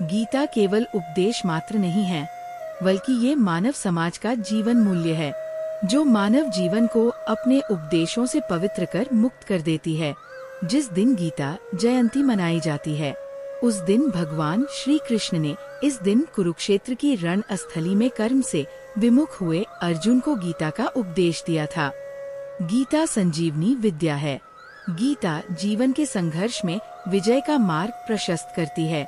गीता केवल उपदेश मात्र नहीं है, बल्कि ये मानव समाज का जीवन मूल्य है, जो मानव जीवन को अपने उपदेशों से पवित्र कर मुक्त कर देती है। जिस दिन गीता जयंती मनाई जाती है, उस दिन भगवान श्री कृष्ण ने इस दिन कुरुक्षेत्र की रणस्थली में कर्म से विमुख हुए अर्जुन को गीता का उपदेश दिया था। गीता संजीवनी विद्या है। गीता जीवन के संघर्ष में विजय का मार्ग प्रशस्त करती है।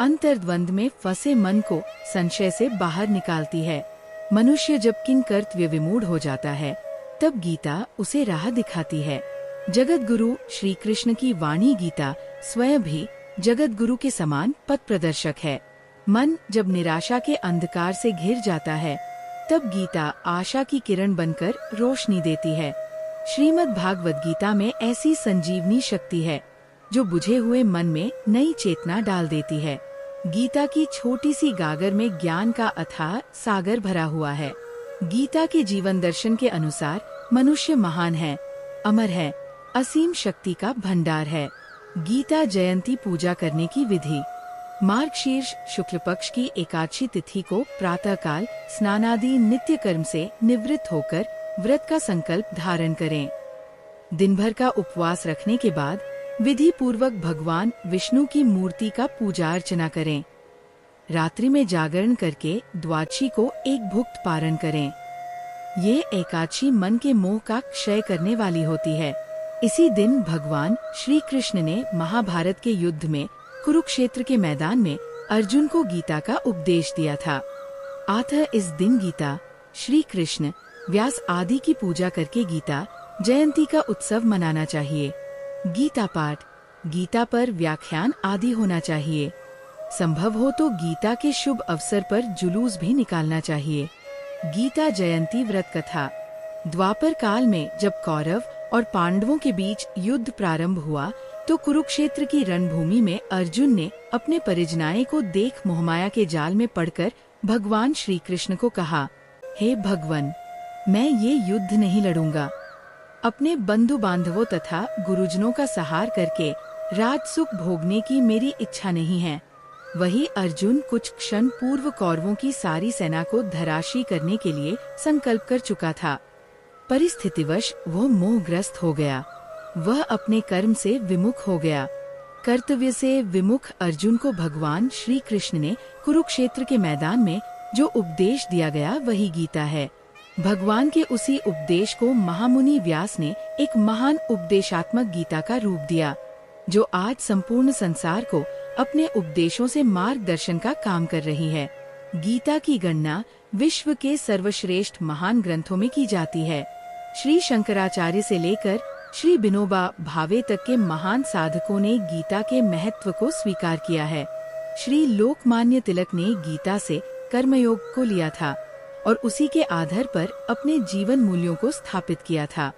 अंतर्द्वंद में फंसे मन को संशय से बाहर निकालती है। मनुष्य जब किंग कर्तव्य विमूढ़ हो जाता है, तब गीता उसे राह दिखाती है। जगत गुरु श्री कृष्ण की वाणी गीता स्वयं भी जगत गुरु के समान पथ प्रदर्शक है। मन जब निराशा के अंधकार से घिर जाता है, तब गीता आशा की किरण बनकर रोशनी देती है। श्रीमद् भागवत गीता में ऐसी संजीवनी शक्ति है, जो बुझे हुए मन में नई चेतना डाल देती है। गीता की छोटी सी गागर में ज्ञान का अथाह सागर भरा हुआ है। गीता के जीवन दर्शन के अनुसार मनुष्य महान है, अमर है, असीम शक्ति का भंडार है। गीता जयंती पूजा करने की विधि। मार्गशीर्ष शुक्ल पक्ष की एकादशी तिथि को प्रातःकाल स्नानादि नित्य कर्म से निवृत्त होकर व्रत का संकल्प धारण करें। दिन भर का उपवास रखने के बाद विधि पूर्वक भगवान विष्णु की मूर्ति का पूजा अर्चना करें। रात्रि में जागरण करके द्वादशी को एक भुक्त पारण करें। ये एकादशी मन के मोह का क्षय करने वाली होती है। इसी दिन भगवान श्री कृष्ण ने महाभारत के युद्ध में कुरुक्षेत्र के मैदान में अर्जुन को गीता का उपदेश दिया था। अतः इस दिन गीता, श्री कृष्ण, व्यास आदि की पूजा करके गीता जयंती का उत्सव मनाना चाहिए। गीता पाठ, गीता पर व्याख्यान आदि होना चाहिए। संभव हो तो गीता के शुभ अवसर पर जुलूस भी निकालना चाहिए। गीता जयंती व्रत कथा। द्वापर काल में जब कौरव और पांडवों के बीच युद्ध प्रारंभ हुआ, तो कुरुक्षेत्र की रणभूमि में अर्जुन ने अपने परिजनाए को देख मोहमाया के जाल में पड़कर भगवान श्री कृष्ण को कहा, हे भगवान, मैं ये युद्ध नहीं लड़ूंगा। अपने बंधु बांधवों तथा गुरुजनों का सहार करके राज सुख भोगने की मेरी इच्छा नहीं है। वही अर्जुन कुछ क्षण पूर्व कौरवों की सारी सेना को धराशायी करने के लिए संकल्प कर चुका था। परिस्थितिवश वो मोहग्रस्त हो गया। वह अपने कर्म से विमुख हो गया। कर्तव्य से विमुख अर्जुन को भगवान श्री कृष्ण ने कुरुक्षेत्र के मैदान में जो उपदेश दिया गया वही गीता है। भगवान के उसी उपदेश को महामुनि व्यास ने एक महान उपदेशात्मक गीता का रूप दिया, जो आज संपूर्ण संसार को अपने उपदेशों से मार्गदर्शन का काम कर रही है। गीता की गणना विश्व के सर्वश्रेष्ठ महान ग्रंथों में की जाती है। श्री शंकराचार्य से लेकर श्री विनोबा भावे तक के महान साधकों ने गीता के महत्व को स्वीकार किया है। श्री लोकमान्य तिलक ने गीता से कर्मयोग को लिया था और उसी के आधार पर अपने जीवन मूल्यों को स्थापित किया था।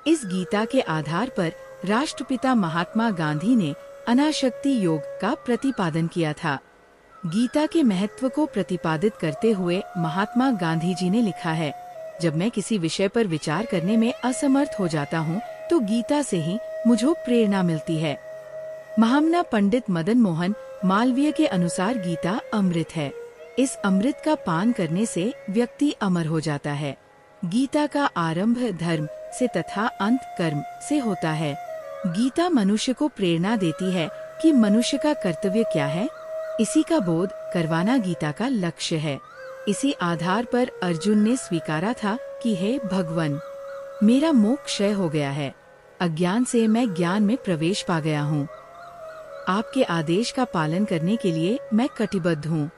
इस गीता के आधार पर राष्ट्रपिता महात्मा गांधी ने अनाशक्ति योग का प्रतिपादन किया था। गीता के महत्व को प्रतिपादित करते हुए महात्मा गांधी जी ने लिखा है, जब मैं किसी विषय पर विचार करने में असमर्थ हो जाता हूँ, तो गीता से ही मुझे प्रेरणा मिलती है। महामना पंडित मदन मोहन मालवीय के अनुसार गीता अमृत है। इस अमृत का पान करने से व्यक्ति अमर हो जाता है। गीता का आरंभ धर्म से तथा अंत कर्म से होता है। गीता मनुष्य को प्रेरणा देती है कि मनुष्य का कर्तव्य क्या है। इसी का बोध करवाना गीता का लक्ष्य है। इसी आधार पर अर्जुन ने स्वीकारा था कि हे भगवान, मेरा मोह क्षय हो गया है। अज्ञान से मैं ज्ञान में प्रवेश पा गया हूँ। आपके आदेश का पालन करने के लिए मैं कटिबद्ध हूँ।